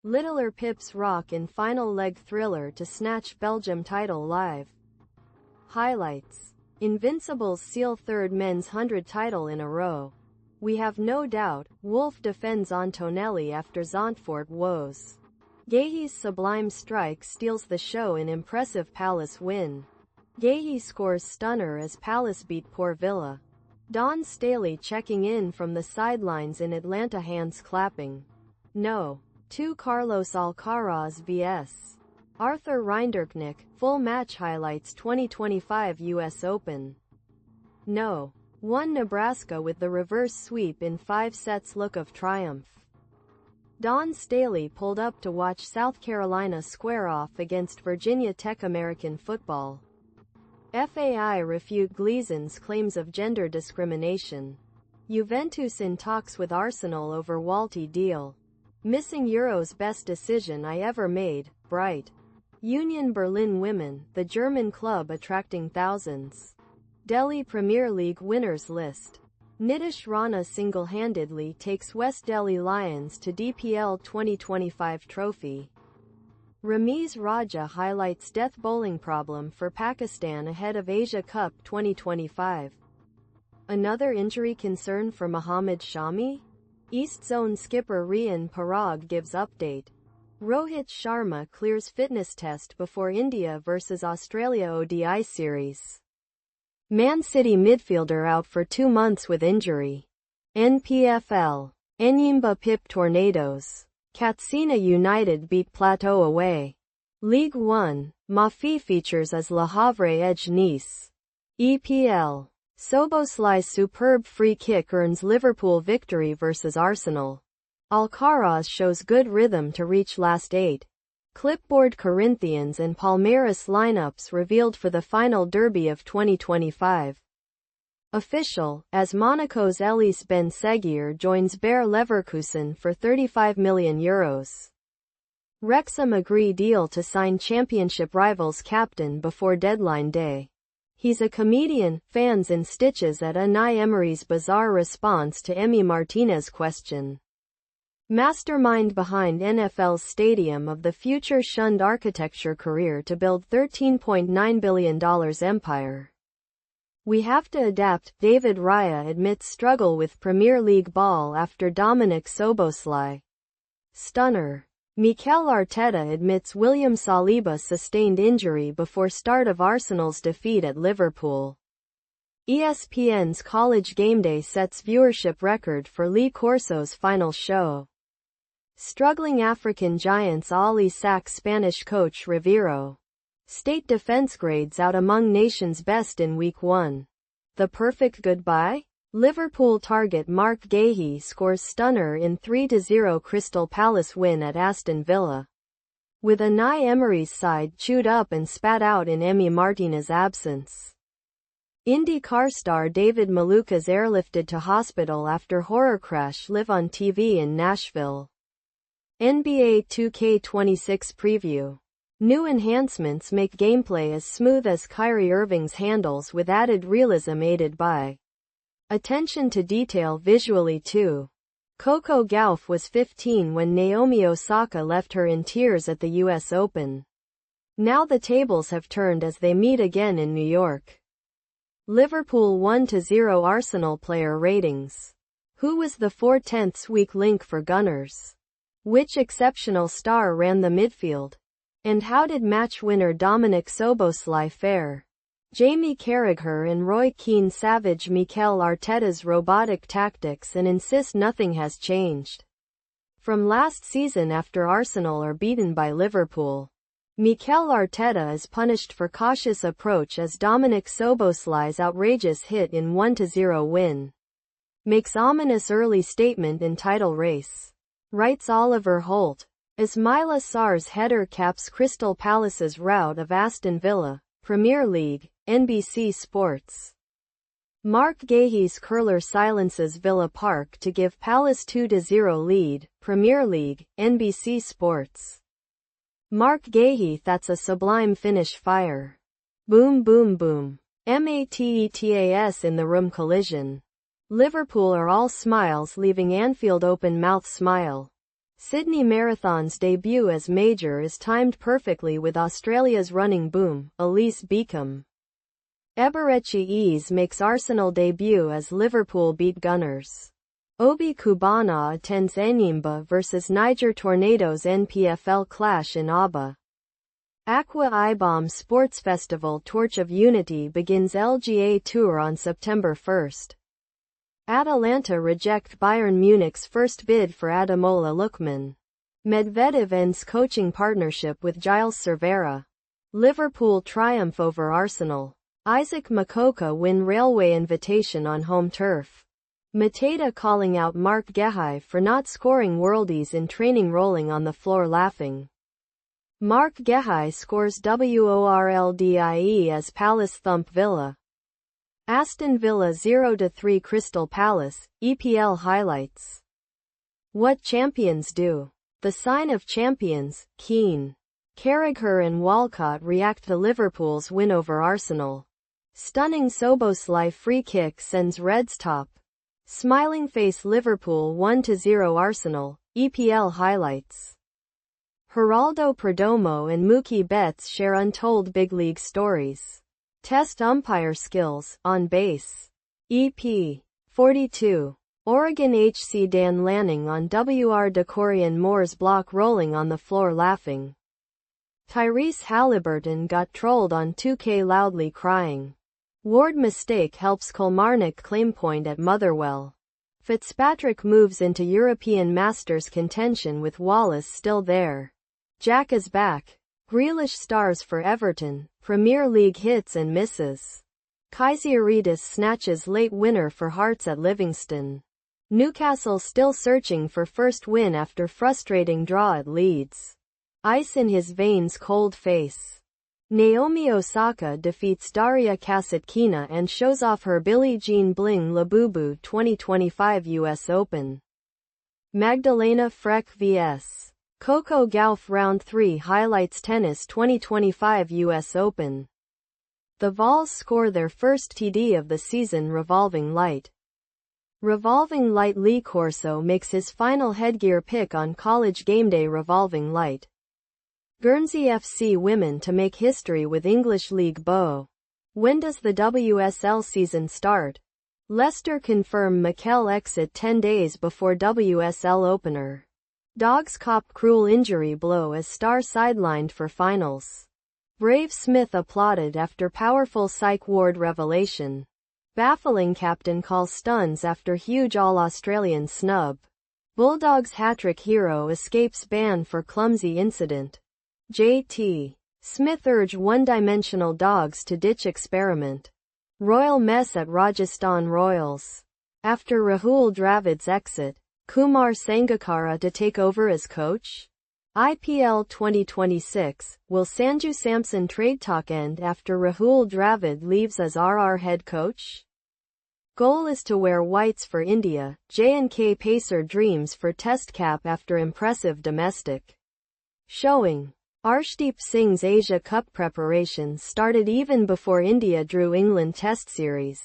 Littler Pips rock in final leg thriller to snatch Belgium title live. Highlights. Invincibles seal third men's 100 title in a row. We have no doubt, Wolff defends Antonelli after Zandvoort woes. Guehi's sublime strike steals the show in impressive Palace win. Guehi scores stunner as Palace beat poor Villa. Don Staley checking in from the sidelines in Atlanta, hands clapping. No. 2 Carlos Alcaraz vs. Arthur Rinderknech, full match highlights 2025 US Open. No. 1 Nebraska with the reverse sweep in 5 sets, look of triumph. Don Staley pulled up to watch South Carolina square off against Virginia Tech. American football. FAI refute Gleesons' claims of gender discrimination. Juventus in talks with Arsenal over Walti deal. Missing Euro's best decision I ever made, bright. Union Berlin women, the German club attracting thousands. Delhi Premier League winners list. Nitish Rana single-handedly takes West Delhi Lions to DPL 2025 trophy. Ramiz Raja highlights death bowling problem for Pakistan ahead of Asia Cup 2025. Another injury concern for Mohammad Shami? East Zone skipper Rian Parag gives update. Rohit Sharma clears fitness test before India vs Australia ODI series. Man City midfielder out for 2 months with injury. NPFL. Enyimba Pip Tornadoes. Katsina United beat Plateau away. League 1. Mafi features as Le Havre edge Nice. EPL. Szoboszlai's superb free kick earns Liverpool victory vs Arsenal. Alcaraz shows good rhythm to reach last 8. Clipboard Corinthians and Palmeiras lineups revealed for the final derby of 2025. Official, as Monaco's Elis Ben Seguir joins Bayer Leverkusen for €35 million. Wrexham agree deal to sign championship rivals captain before deadline day. He's a comedian, fans in stitches at Unai Emery's bizarre response to Emi Martinez question. Mastermind behind NFL's Stadium of the Future shunned architecture career to build $13.9 billion empire. We have to adapt. David Raya admits struggle with Premier League ball after Dominik Szoboszlai. Stunner. Mikel Arteta admits William Saliba sustained injury before start of Arsenal's defeat at Liverpool. ESPN's College Gameday sets viewership record for Lee Corso's final show. Struggling African giants Ali sack Spanish coach Rivero. State defense grades out among nation's best in Week 1. The perfect goodbye? Liverpool target Mark Guehi scores stunner in 3-0 Crystal Palace win at Aston Villa. With Unai Emery's side chewed up and spat out in Emi Martinez's absence. IndyCar star David Malukas airlifted to hospital after horror crash live on TV in Nashville. NBA 2K26 preview. New enhancements make gameplay as smooth as Kyrie Irving's handles with added realism aided by attention to detail visually too. Coco Gauff was 15 when Naomi Osaka left her in tears at the US Open. Now the tables have turned as they meet again in New York. Liverpool 1-0 Arsenal player ratings. Who was the 4/10 weak link for Gunners? Which exceptional star ran the midfield? And how did match winner Dominik Szoboszlai fare? Jamie Carragher and Roy Keane savage Mikel Arteta's robotic tactics and insist nothing has changed from last season after Arsenal are beaten by Liverpool. Mikel Arteta is punished for cautious approach as Dominik Szoboszlai's outrageous hit in 1-0 win makes ominous early statement in title race. Writes Oliver Holt. Ismaila Sarr's header caps Crystal Palace's rout of Aston Villa. Premier League, NBC Sports. Mark Guehi's curler silences Villa Park to give Palace 2-0 lead. Premier League, NBC Sports. Mark Guehi that's a sublime finish fire. Boom boom boom. Matettas in the room collision. Liverpool are all smiles leaving Anfield open mouth smile. Sydney Marathon's debut as major is timed perfectly with Australia's running boom, Elise Beacom. Eberechi makes Arsenal debut as Liverpool beat Gunners. Obi Kubana attends Enyimba vs Niger Tornadoes NPFL clash in Aba. Aqua Ibom Sports Festival Torch of Unity begins LGA Tour on September 1st. Atalanta reject Bayern Munich's first bid for Ademola Lookman. Medvedev ends coaching partnership with Gilles Cervera. Liverpool triumph over Arsenal. Isaac Makoka win Railway Invitation on home turf. Mateta calling out Mark Guehi for not scoring worldies in training, rolling on the floor laughing. Mark Guehi scores WORLDIE as Palace thump Villa. Aston Villa 0-3 Crystal Palace, EPL highlights. What champions do. The sign of champions, Keane. Carragher and Walcott react to Liverpool's win over Arsenal. Stunning Szoboszlai free kick sends Reds top. Smiling face Liverpool 1-0 Arsenal, EPL highlights. Geraldo Perdomo and Mookie Betts share untold big league stories. Test umpire skills, on base. EP. 42. Oregon HC Dan Lanning on WR Decorian Moore's block rolling on the floor laughing. Tyrese Halliburton got trolled on 2K loudly crying. Ward mistake helps Kilmarnock claim point at Motherwell. Fitzpatrick moves into European Masters contention with Wallace still there. Jack is back. Grealish stars for Everton, Premier League hits and misses. Kaiseridis snatches late winner for Hearts at Livingston. Newcastle still searching for first win after frustrating draw at Leeds. Ice in his veins, cold face. Naomi Osaka defeats Daria Kasatkina and shows off her Billie Jean Bling Labubu 2025 US Open. Magdalena Frech vs. Coco Gauff Round 3 highlights tennis 2025 US Open. The Vols score their first TD of the season. Revolving Light. Revolving Light Lee Corso makes his final headgear pick on College Gameday. Revolving Light. Guernsey FC women to make history with English League bow. When does the WSL season start? Leicester confirm Mikel exit 10 days before WSL opener. Dogs cop cruel injury blow as star sidelined for finals. Brave Smith applauded after powerful Psych Ward revelation. Baffling captain calls stuns after huge All-Australian snub. Bulldogs hat-trick hero escapes ban for clumsy incident. JT. Smith urge one-dimensional dogs to ditch experiment. Royal mess at Rajasthan Royals. After Rahul Dravid's exit, Kumar Sangakkara to take over as coach? IPL 2026, will Sanju Samson trade talk end after Rahul Dravid leaves as RR head coach? Goal is to wear whites for India. J&K Pacer dreams for Test cap after impressive domestic showing. Arshdeep Singh's Asia Cup preparations started even before India drew England Test series.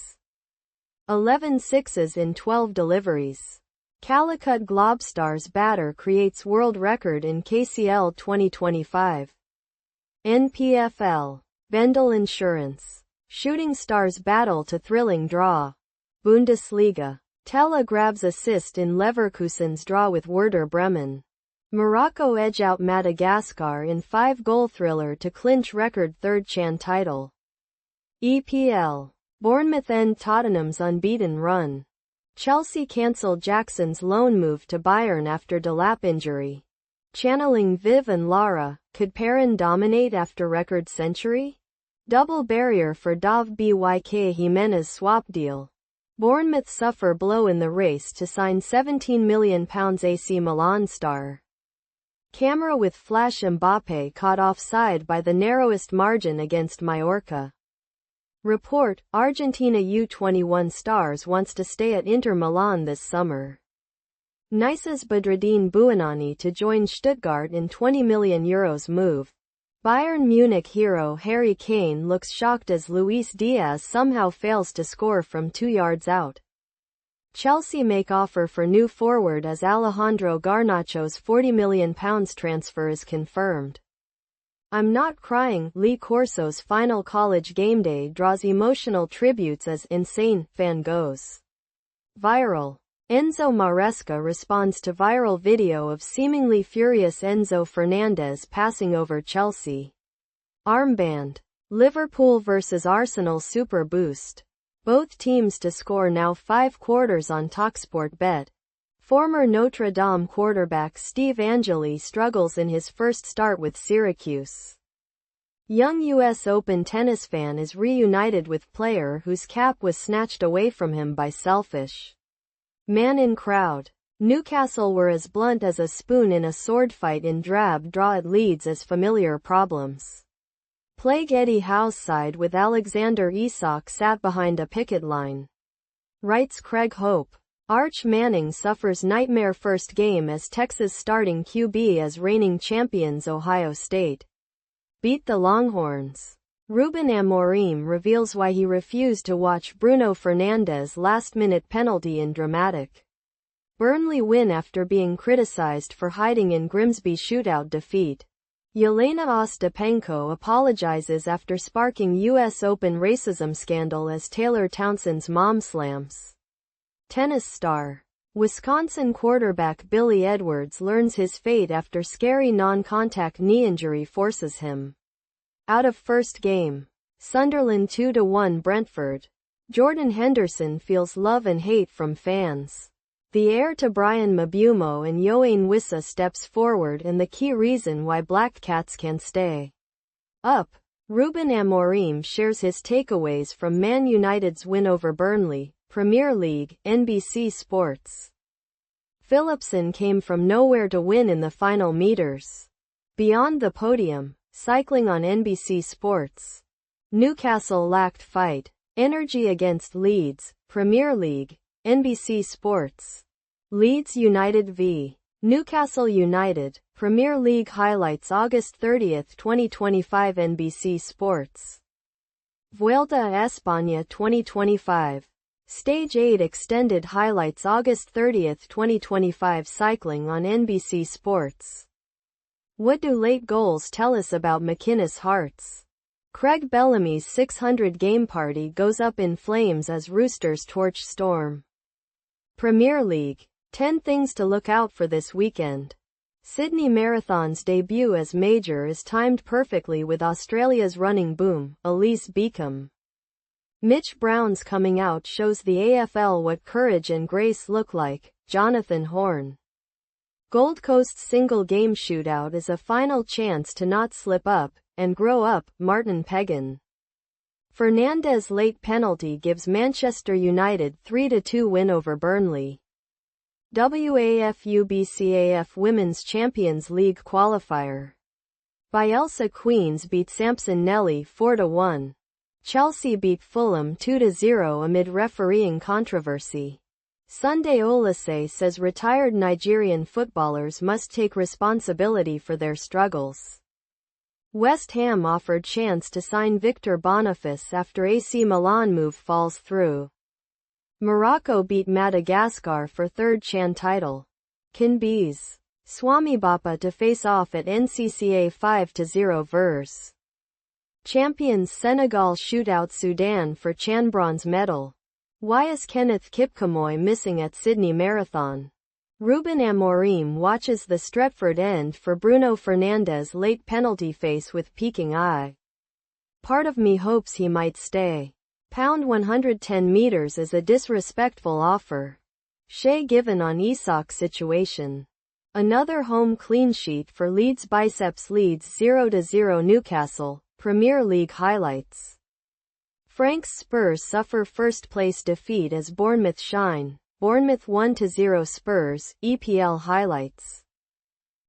11 sixes in 12 deliveries. Calicut Globstars batter creates world record in KCL 2025. NPFL. Bendel Insurance. Shooting Stars battle to thrilling draw. Bundesliga. Tella grabs assist in Leverkusen's draw with Werder Bremen. Morocco edge out Madagascar in 5-goal thriller to clinch record third CHAN title. EPL. Bournemouth end Tottenham's unbeaten run. Chelsea cancel Jackson's loan move to Bayern after Delap injury. Channeling Viv and Lara, could Perrin dominate after record century? Double barrier for Dav Byk Jimenez swap deal. Bournemouth suffer blow in the race to sign £17 million AC Milan star. Camera with flash Mbappe caught offside by the narrowest margin against Mallorca. Report, Argentina U21 stars wants to stay at Inter Milan this summer. Nice's Badreddine Bouanani to join Stuttgart in €20 million move. Bayern Munich hero Harry Kane looks shocked as Luis Diaz somehow fails to score from 2 yards out. Chelsea make offer for new forward as Alejandro Garnacho's £40 million transfer is confirmed. I'm Not Crying, Lee Corso's final College gameday draws emotional tributes as insane fan goes viral. Enzo Maresca responds to viral video of seemingly furious Enzo Fernandez passing over Chelsea armband. Liverpool vs Arsenal Super Boost. Both teams to score now 5 quarters on TalkSport Bet. Former Notre Dame quarterback Steve Angeli struggles in his first start with Syracuse. Young US Open tennis fan is reunited with player whose cap was snatched away from him by selfish man in crowd. Newcastle were as blunt as a spoon in a sword fight in drab draw at Leeds as familiar problems plague Eddie Howe's side with Alexander Isak sat behind a picket line. Writes Craig Hope. Arch Manning suffers nightmare first game as Texas starting QB as reigning champions Ohio State beat the Longhorns. Ruben Amorim reveals why he refused to watch Bruno Fernandes' last-minute penalty in dramatic Burnley win after being criticized for hiding in Grimsby shootout defeat. Yelena Ostapenko apologizes after sparking US Open racism scandal as Taylor Townsend's mom slams tennis star. Wisconsin quarterback Billy Edwards learns his fate after scary non-contact knee injury forces him out of first game. Sunderland 2-1 Brentford. Jordan Henderson feels love and hate from fans. The heir to Brian Mabumo and Yoane Wissa steps forward and the key reason why Black Cats can stay up. Ruben Amorim shares his takeaways from Man United's win over Burnley, Premier League, NBC Sports. Philipsen came from nowhere to win in the final meters. Beyond the podium, cycling on NBC Sports. Newcastle lacked fight, energy against Leeds, Premier League, NBC Sports. Leeds United v. Newcastle United, Premier League highlights August 30, 2025 NBC Sports. Vuelta a España 2025. Stage 8 extended highlights August 30, 2025 cycling on NBC Sports. What do late goals tell us about McInnes Hearts? Craig Bellamy's 600 game party goes up in flames as Roosters torch Storm. Premier League. 10 things to look out for this weekend. Sydney Marathon's debut as major is timed perfectly with Australia's running boom, Elise Beacom. Mitch Brown's coming out shows the AFL what courage and grace look like, Jonathan Horn. Gold Coast's single game shootout is a final chance to not slip up and grow up, Martin Pegan. Fernandez' late penalty gives Manchester United 3-2 win over Burnley. WAFU-BCAF Women's Champions League qualifier. Bielsa Queens beat Samson Nelly 4-1. Chelsea beat Fulham 2-0 amid refereeing controversy. Sunday Olise says retired Nigerian footballers must take responsibility for their struggles. West Ham offered chance to sign Victor Boniface after AC Milan move falls through. Morocco beat Madagascar for third CHAN title. Kinbees. Swamibapa to face off at NCCA 5-0 vs. Champions Senegal shootout Sudan for CHAN bronze medal. Why is Kenneth Kipkemoy missing at Sydney Marathon? Ruben Amorim watches the Stretford end for Bruno Fernandes' late penalty face with peeking eye. Part of me hopes he might stay. Pound 110 meters is a disrespectful offer. Shea given on Isak's situation. Another home clean sheet for Leeds biceps Leeds 0-0 Newcastle, Premier League highlights. Frank's Spurs suffer first place defeat as Bournemouth shine. Bournemouth 1-0 Spurs, EPL highlights.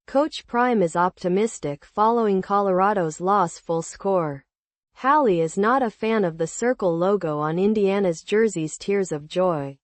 Coach Prime is optimistic following Colorado's loss full score. Hallie is not a fan of the circle logo on Indiana's jerseys Tears of Joy.